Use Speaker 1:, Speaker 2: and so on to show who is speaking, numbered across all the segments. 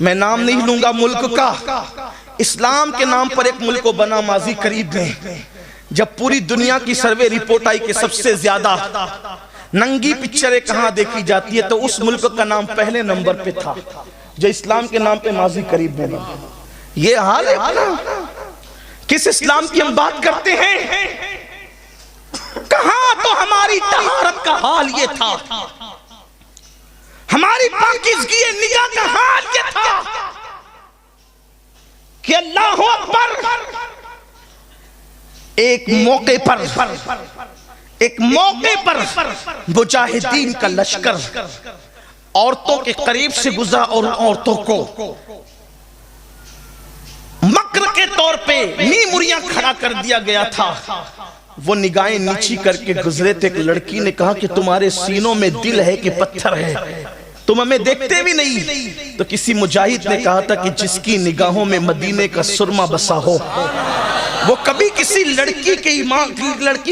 Speaker 1: میں نام نہیں لوں گا ملک کا، اسلام کے نام پر ایک ملک کو بنا ماضی قریب میں، جب پوری دنیا کی سروے رپورٹ آئی کہ سب سے زیادہ ننگی پکچریں کہاں دیکھی جاتی ہے تو اس ملک کا نام پہلے نمبر پہ تھا جو اسلام کے نام پہ ماضی قریب میں بنا۔ یہ حال ہے اپنا، کس اسلام کی ہم بات کرتے ہیں؟ کہاں تو ہماری طہارت کا حال یہ تھا، ہماری پاکیزگی نگاہ کا حال یہ تھا کہ اللہ اکبر، ایک موقع پر مجاہدین کا لشکر عورتوں کے قریب سے گزرا اور عورتوں کو مکر کے طور پہ نیموریاں کھڑا کر دیا گیا تھا۔ وہ نگاہیں نیچی کر کے گزرے تھے، ایک لڑکی نے کہا کہ تمہارے سینوں میں دل ہے کہ پتھر ہے، تم ہمیں دیکھتے بھی نہیں۔ تو کسی مجاہد نے کہا تھا کہ جس کی نگاہوں میں مدینے کا سرما بسا ہو وہ کبھی کسی لڑکی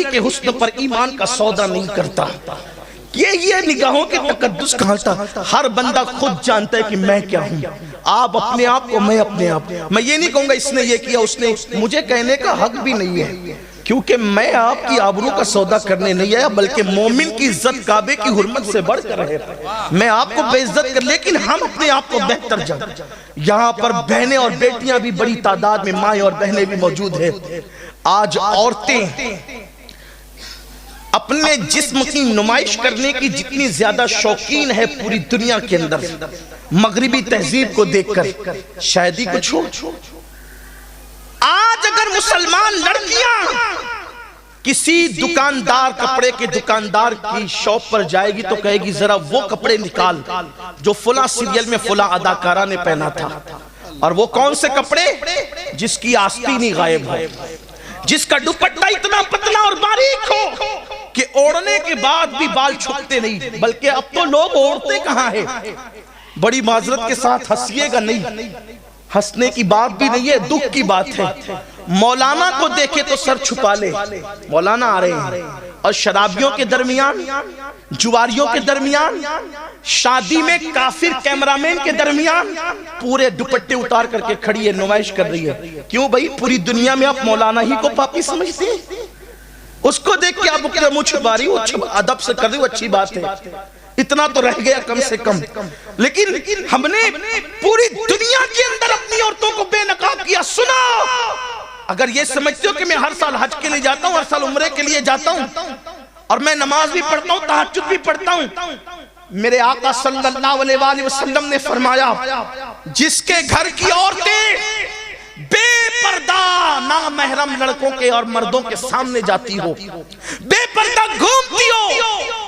Speaker 1: کے حسن پر ایمان کا سودا نہیں کرتا۔ یہ نگاہوں کے تقدس کہاں تھا؟ ہر بندہ خود جانتا ہے کہ میں کیا ہوں، آپ اپنے آپ کو، میں اپنے آپ۔ میں یہ نہیں کہوں گا اس نے یہ کیا اس نے، مجھے کہنے کا حق بھی نہیں ہے، کیونکہ میں آپ کی آبرو کا سودا کرنے نہیں آیا، بلکہ مومن کی عزت کعبے کی حرمت سے بڑھ کر ہے۔ میں آپ کو بے عزت کر، لیکن ہم اپنے آپ کو بہتر جانتے۔ یہاں پر بہنیں اور بیٹیاں بھی بڑی تعداد میں، مائیں اور بہنیں بھی موجود ہیں۔ آج عورتیں اپنے جسم کی نمائش کرنے کی جتنی زیادہ شوقین ہے پوری دنیا کے اندر، مغربی تہذیب کو دیکھ کر شاید ہی کچھ ہو۔ آج اگر مسلمان لڑکیاں کسی دکاندار، کپڑے کے دکاندار کی شاپ پر جائے گی تو کہے گی ذرا وہ کپڑے نکال جو فلاں سیریل میں فلاں اداکارہ نے پہنا تھا، اور وہ کون سے کپڑے؟ جس کی آستینی غائب ہو، جس کا دوپٹہ اتنا پتلا اور باریک ہو کہ اوڑھنے کے بعد بھی بال چھپتے نہیں، بلکہ اب تو لوگ اوڑھتے کہاں ہیں۔ بڑی معذرت کے ساتھ ہنسیے گا نہیں، ہنسنے کی بات بھی نہیں ہے، دکھ کی بات ہے۔ مولانا کو دیکھے تو سر چھپا لے، مولانا آ رہے ہیں، اور شرابیوں کے درمیان، جواریوں کے درمیان، شادی میں کافر کیمرامین کے درمیان پورے دوپٹے اتار کر کے کھڑی ہے، نمائش کر رہی ہے۔ کیوں بھائی؟ پوری دنیا میں آپ مولانا ہی کو پاپی سمجھتے ہیں؟ اس کو دیکھ کے آپ اپنا منہ چھپا رہی ہو، ادب سے کر رہی ہو، اچھی بات ہے، اتنا تو رہ گیا کم سے کم۔ لیکن ہم نے پوری دنیا کے اندر اپنی عورتوں کو بے نقاب کیا۔ سنو، اگر یہ سمجھتے ہو کہ میں ہر سال حج کے لیے جاتا ہوں، ہر سال عمرے کے لیے جاتا ہوں، اور میں نماز بھی پڑھتا ہوں، تہجد بھی پڑھتا ہوں، میرے آقا صلی اللہ علیہ وآلہ وسلم نے فرمایا جس کے گھر کی عورتیں بے پردہ نامحرم لڑکوں کے اور مردوں کے سامنے جاتی ہو، بے پردہ گھومتی ہو،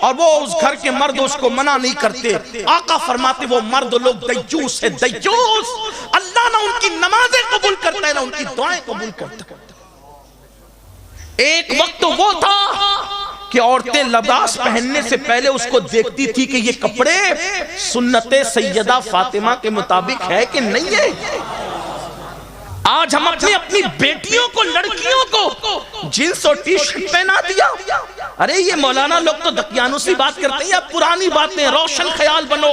Speaker 1: اور وہ اس گھر کے مرد اس کو منع نہیں کرتے، آقا فرماتے وہ مرد لوگ دیجوس ہے، دیجوس۔ اللہ نہ ان کی نمازیں قبول کرتا ہے، نہ ان کی دعائیں قبول کرتا ہے۔ ایک وقت وہ تھا کہ عورتیں لباس پہننے سے پہلے اس کو دیکھتی تھی کہ یہ کپڑے سنت سیدہ فاطمہ کے مطابق ہے کہ نہیں ہے۔ آج ہم اپنی بیٹیوں کو، لڑکیوں کو جینس اور ٹی شرٹ پہنا دیا۔ ارے یہ مولانا لوگ تو دقیانوسی بات کرتے ہیں، اب پرانی باتیں، روشن خیال بنو۔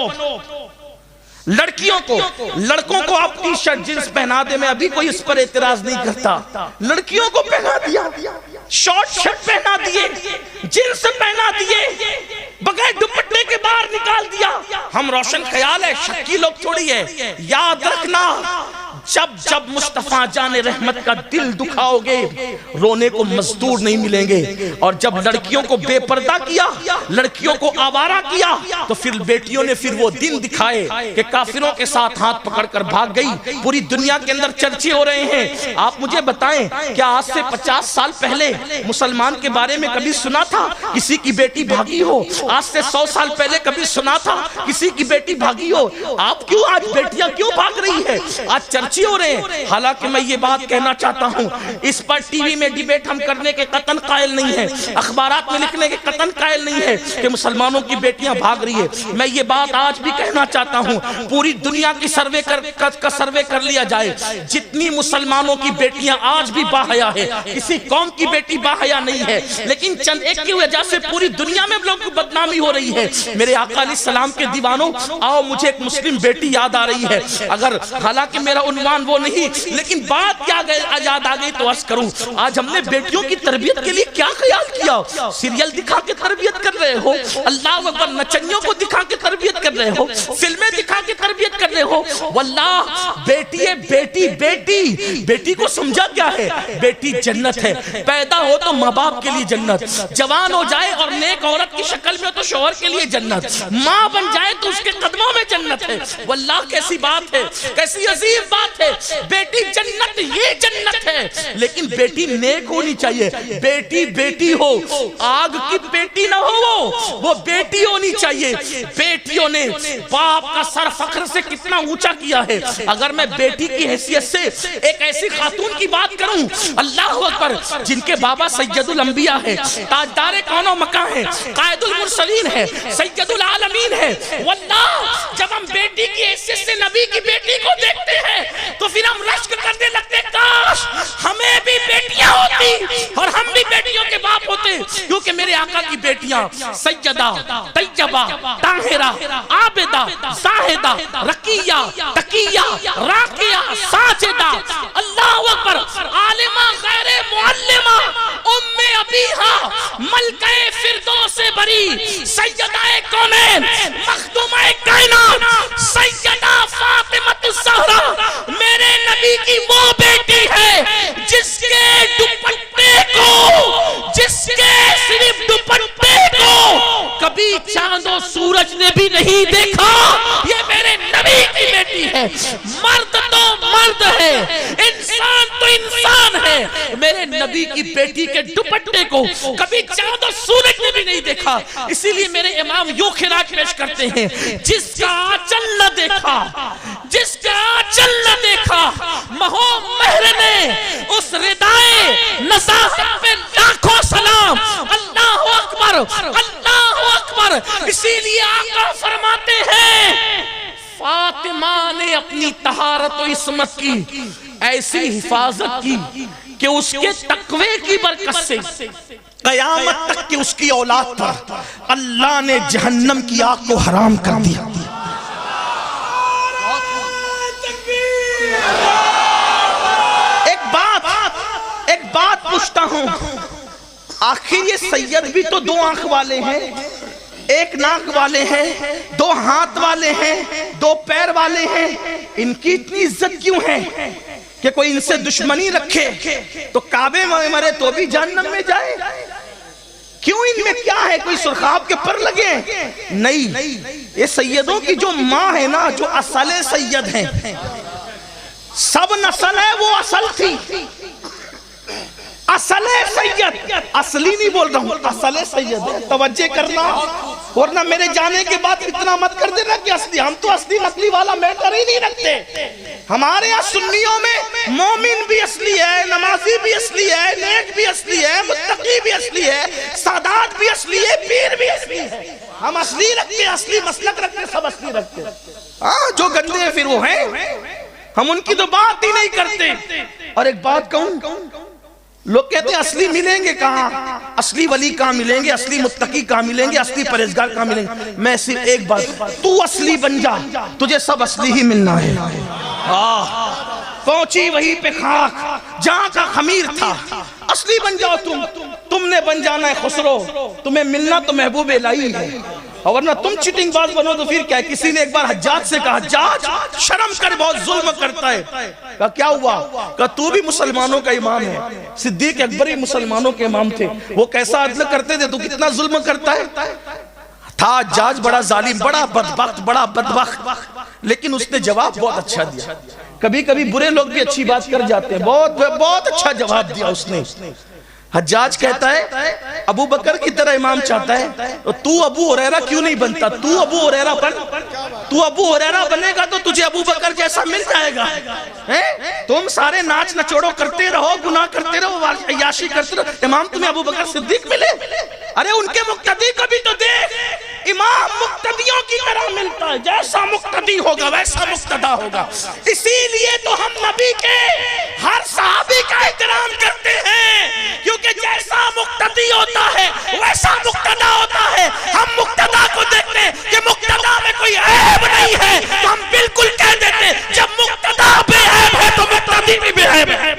Speaker 1: لڑکیوں کو، لڑکوں کو آپ ٹی شرٹ جینس پہنا دے، میں ابھی کوئی اس پر اعتراض نہیں کرتا، لڑکیوں کو پہنا دیا، شارٹ شرٹ پہنا دیے، جینس پہنا دیے، بغیر دوپٹے کے باہر نکال دیا۔ ہم روشن خیال ہے، شکی لوگ تھوڑی ہے۔ یاد رکھنا، جب مصطفیٰ جان رحمت کا دل دکھاؤ گے، رونے کو مزدور نہیں ملیں گے۔ اور جب لڑکیوں کو بے پردہ کیا، لڑکیوں کو آوارہ کیا، تو پھر بیٹیوں نے پھر وہ دن دکھائے کہ کافروں کے ساتھ ہاتھ پکڑ کر بھاگ گئی۔ پوری دنیا کے اندر چرچے ہو رہے ہیں۔ آپ مجھے بتائیں، کیا آج سے 50 سال پہلے مسلمان کے بارے میں کبھی سنا تھا کسی کی بیٹی بھاگی ہو؟ آج سے 100 سال پہلے کبھی سنا تھا کسی کی بیٹی بھاگی ہو؟ آپ کیوں آج بیٹیاں کیوں بھاگ رہی ہے؟ آج چرچے چرچے ہو رہے ہیں. حالانکہ میں یہ بات کہنا چاہتا ہوں, اس پر ٹی وی میں ڈیبیٹ ہم کرنے کے قطعاً قائل نہیں ہیں, اخبارات میں لکھنے کے قطعاً قائل نہیں ہے کہ مسلمانوں کی بیٹیاں بھاگ رہی ہے. میں یہ بات آج بھی کہنا چاہتا ہوں, پوری دنیا کی سروے کر لیا جائے, جتنی مسلمانوں کی بیٹیاں آج بھی باحیا ہے, کسی قوم کی بیٹی باحیا نہیں ہے, لیکن چند ایک کی وجہ سے پوری دنیا میں لوگوں کی بدنامی ہو رہی ہے. میرے آقا علیہ السلام کے دیوانوں, آؤ مجھے ایک مسلم بیٹی یاد آ رہی ہے. اگر حالانکہ میرا عنوان وہ نہیں, لیکن بات کیا یاد آ گئی تو عرض کروں, آج ہم نے بیٹیوں کی تربیت کے لیے کیا خیال کیا؟ سیریل دکھا کے تربیت کر رہے ہو, اللہ اکبر, نچنیوں کو دکھا کے تربیت کر رہے ہو, فلمیں دکھا کے تربیت کر رہے ہو. واللہ بیٹی ہے, بیٹی بیٹی بیٹی کو سمجھا کیا ہے؟ بیٹی جنت ہے, پیدا ہو تو ماں باپ کے لیے جنت, جوان ہو جائے اور نیک عورت کی شکل میں تو شوہر کے لیے جنت, ماں بن جائے تو اس کے قدموں میں جنت ہے. واللہ کیسی بات ہے, کیسی عظیم بات ہے. بیٹی جنت, یہ جنت ہے, لیکن بیٹی نیک ہونی چاہیے. بیٹی بیٹی ہو, آگ کی بیٹی نہ ہو, وہ بیٹی ہونی چاہیے. بیٹیوں نے باپ کا سر فخر سے کتنا اونچا کیا ہے. اگر میں بیٹی کی حیثیت سے ایک ایسی خاتون کی بات کروں, اللہ اکبر, جن کے بابا سید الانبیاء ہے, تاجدار کون و مکان ہے, قائد المرسلین ہے, سید العالمین ہے. واللہ جب ہم بیٹی کی حیثیت سے نبی کی بیٹی کو دیکھتے ہیں تو پھر ہم رشک کرنے لگتے, کاش ہمیں بھی بیٹیاں ہوتی اور ہم بھی بیٹیوں کے باپ ہوتے. کیونکہ میرے آقا کی بیٹیاں سیدہ, طیبہ, طاہرہ, عابدہ, زاہدہ, رقیہ, تقیہ, راقیہ, ساجدہ, اللہ اکبر, عالمہ غیر معلمہ, ام ابیہا, ملکہ فردوس بری, سیدہ کونین, مخدومہ کائنات, سیدہ فاطمہ الزہرا, میرے نبی کی وہ بیٹی ہے جس کے دوپٹے کو, جس کے صرف دوپٹے کو کبھی چاند و سورج نے بھی نہیں دیکھا. یہ میرے نبی کی بیٹی ہے. مرد تو مرد ہے, انسان تو انسان ہے, میرے نبی کی بیٹی کے دوپٹے کو کبھی چاند و سورج نے بھی نہیں دیکھا. اسی لیے میرے امام یوں خراج پیش کرتے ہیں, جس کا آنچل نہ دیکھا, جس کا آنچل نہ دیکھا, مہو مہر نے اس ردائے نصاحت پہ لاکھوں سلام. اللہ اکبر, اللہ اکبر. اسی لیے آقا فرماتے ہیں, فاطمہ نے اپنی طہارت و عصمت کی ایسی حفاظت کی کہ اس کے تقوی کی برکت سے قیامت تک کہ اس کی اولاد پر اللہ نے جہنم کی آگ کو حرام کر دیا. ایک بات پوچھتا ہوں, آخر یہ سید بھی تو دو آنکھ والے ہیں, ایک ناک والے ہیں, دو ہاتھ والے ہیں, دو پیر والے ہیں, ان کی اتنی عزت کیوں ہے کہ کوئی ان سے دشمنی رکھے تو کعبے میں مرے تو بھی جہنم میں جائے؟ کیوں ان میں کیا ہے, کوئی سرخاب کے پر لگے؟ نہیں, یہ سیدوں کی جو ماں ہے نا, جو اصل سید ہیں, سب نسل ہے وہ اصل تھی, اصل سید, اصلی نہیں بول رہا ہوں, اصل سید ہے. توجہ کرنا, ورنہ میرے جانے کے بعد اتنا مت کر دینا کہ اصلی, ہم تو اصلی نقلی والا میٹر ہی نہیں رکھتے. ہمارے یہاں سنیوں میں مومن بھی اصلی ہے, نمازی بھی اصلی ہے, نیک بھی اصلی ہے, متقی بھی اصلی ہے, سادات بھی اصلی ہے, پیر بھی اصلی ہے. ہم اصلی رکھتے, اصلی مسلک رکھتے, سب اصلی رکھتے. ہاں, جو گندے ہیں پھر وہ ہیں, ہم ان کی تو بات ہی نہیں کرتے. اور ایک بات کہوں, لوگ کہتے ہیں اصلی ملیں گے کہاں, اصلی ولی کہاں ملیں گے, اصلی متقی کہاں ملیں گے, اصلی پرہیزگار کہاں ملیں گے؟ میں صرف ایک بات, تو اصلی بن جا, تجھے سب اصلی ہی ملنا ہے. پہنچی وہی پہ خاک جہاں کا خمیر تھا, اصلی بن جاؤ تم نے بن جانا ہے خسرو, تمہیں ملنا تو محبوب الہی ہے. اور ورنہ تم چیٹنگ باز بنو تو پھر کیا ہے؟ کسی نے ایک بار حجاج سے کہا, حجاج شرم کر, بہت ظلم کرتا ہے. کہا کیا ہوا؟ کہا تو بھی مسلمانوں کا امام ہے, صدیق اکبر ہی مسلمانوں کے امام تھے, وہ کیسا عدل کرتے تھے, تو کتنا ظلم کرتا ہے. تھا حجاج بڑا ظالم, بڑا بدبخت, بڑا بدبخت, لیکن اس نے جواب بہت اچھا دیا. کبھی کبھی برے لوگ بھی اچھی بات کر جاتے ہیں, بہت اچھا جواب دیا اس نے. حجاج کہتا ہے ابو بکر کی طرح امام چاہتا ہے تو ابو ہریرہ کیوں نہیں بنتا؟ تو ابو ہریرہ بن، تو ابو ہریرہ بنے گا تو تجھے ابو بکر جیسا مل جائے گا۔ تم سارے ناچ نچوڑو کرتے رہو، گناہ کرتے رہو، عیاشی کرتے رہو، امام تمہیں ابو بکر صدیق ملے؟ ارے ان کے مقتدی کو بھی تو دیکھ، امام مقتدیوں کی طرح ملتا ہے، جیسا مقتدی ہوگا ویسا مقتدا ہوگا۔ اسی لیے تو ہم نبی کے ہر صحابی کا احترام کرتے ہیں، کیونکہ جیسا مقتدی ہوتا ہے ویسا مقتدا ہوتا ہے۔ ہم مقتدا کو دیکھتے ہیں کہ مقتدا میں کوئی عیب نہیں ہے تو ہم بالکل کہہ دیتے ہیں جب مقتدا بے عیب ہے تو مقتدی بھی بے عیب ہے۔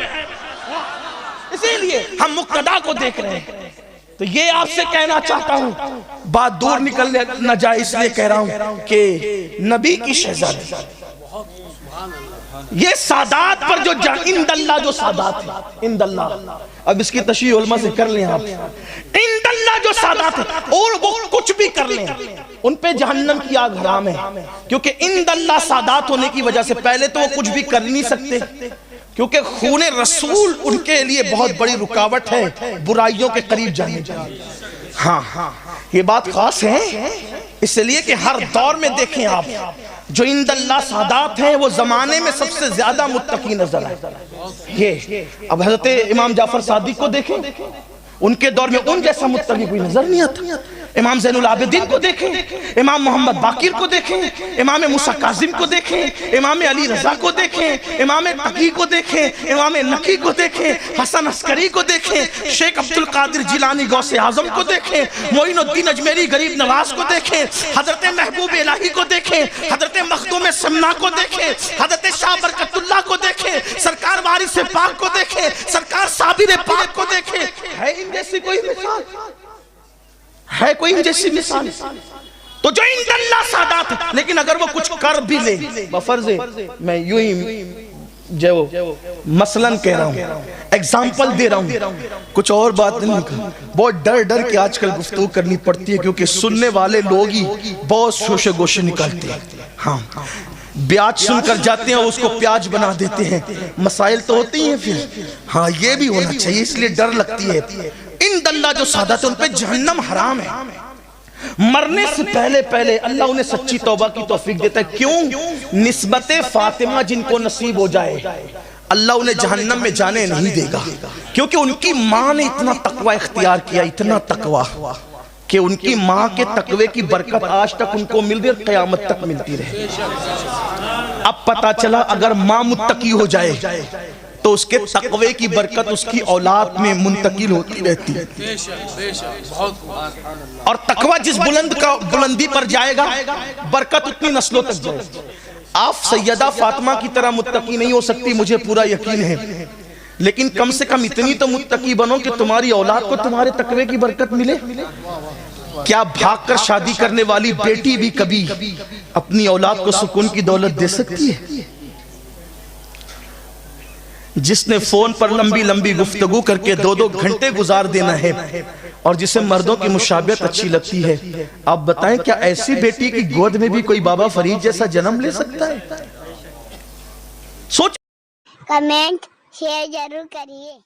Speaker 1: اسی لیے ہم مقتدا کو دیکھ رہے ہیں۔ تو یہ آپ سے کہنا چاہتا ہوں، بات دور نکل نہ جائے اس لیے کہہ رہا ہوں کہ نبی کی شہزادی، یہ سادات پر جو اند اللہ جو سادات ہے، اند اللہ، اب اس کی تشریح علماء سے کر لیں آپ، اند اللہ جو سادات ہے اور وہ کچھ بھی کر لیں ان پہ جہنم کی آگ حرام ہے، کیونکہ اند اللہ سادات ہونے کی وجہ سے پہلے تو وہ کچھ بھی کر نہیں سکتے، کیونکہ خون رسول ان کے لیے بہت بڑی رکاوٹ ہے برائیوں کے قریب جانے کے لیے۔ ہاں یہ بات خاص ہے، اس لیے کہ ہر دور میں دیکھیں آپ، جو اند اللہ سادات ہیں وہ زمانے میں سب سے زیادہ متقی نظر آئے۔ یہ اب حضرت امام جعفر صادق کو دیکھیں، ان کے دور میں ان جیسا متقی کوئی نظر نہیں آتا۔ امام زین العابدین کو دیکھیں، امام محمد باقر کو دیکھیں، امام موسیٰ کاظم کو دیکھیں، امام علی رضا کو دیکھیں، امام تقی کو دیکھیں، امام نقی کو دیکھیں، حسن عسکری کو دیکھیں، شیخ عبد القادر جیلانی غوث اعظم کو دیکھیں، معین الدین اجمیری غریب نواز کو دیکھیں، حضرت محبوب الہی کو دیکھیں، حضرت مخدوم سمنا کو دیکھیں، حضرت شاہ برکت اللہ کو دیکھیں، سرکار وارث پاک کو دیکھیں، سرکار صابر پاک کو دیکھیں۔ ہے ان جیسی کوئی مثال؟ ہے کوئی ان جیسی مثال؟ تو جو ان اللہ سادات ہے، لیکن اگر وہ کچھ کر بھی لے بفرض، میں یوں ہی جو مثلاً کہہ رہا ہوں، ایگزامپل دے رہا ہوں، کچھ اور بات نہیں کہا، بہت ڈر ڈر کے آج کل گفتگو کرنی پڑتی ہے کیونکہ سننے والے لوگ ہی بہت شوشے گوشے نکالتے ہیں۔ ہاں بیاج سن کر جاتے ہیں اس کو پیاج بنا دیتے ہیں، مسائل تو ہوتی ہیں پھر۔ ہاں یہ بھی ہونا چاہیے، اس لیے ڈر لگتی ہے۔ ان اللہ جو سادات ہیں ان پہ جہنم حرام ہے، مرنے سے پہلے اللہ انہیں سچی توبہ کی توفیق دیتا ہے۔ کیوں؟ نسبت فاطمہ جن کو نصیب ہو جائے اللہ انہیں جہنم میں جانے نہیں دے گا، کیونکہ ان کی ماں نے اتنا تقوی اختیار کیا، اتنا تقوی کہ ان کی ماں کے تقوی کی برکت آج تک ان کو مل رہی اور قیامت تک ملتی رہے۔ اب پتا چلا اگر ماں متقی ہو جائے تو اس کے تقوی کی برکت اس کی اولاد میں منتقل ہوتی رہتی ہے، اور تقوی جس بلندی پر جائے گا برکت اتنی نسلوں تک جائے گی۔ آپ سیدہ فاطمہ کی طرح متقی نہیں ہو سکتی، مجھے پورا یقین ہے، لیکن کم سے کم اتنی تو متقی بنو کہ تمہاری اولاد کو تمہارے تقوی کی برکت ملے۔ کیا بھاگ کر شادی کرنے والی بیٹی بھی کبھی اپنی اولاد کو سکون کی دولت دے سکتی ہے؟ جس نے فون پر لمبی لمبی گفتگو کر کے 2-2 گھنٹے گزار دینا ہے اور جسے مردوں کی مشابہت اچھی لگتی ہے، آپ بتائیں کیا ایسی بیٹی کی گود میں بھی کوئی بابا فرید جیسا جنم لے سکتا ہے؟ سوچ،
Speaker 2: کمنٹ شیئر ضرور کریے۔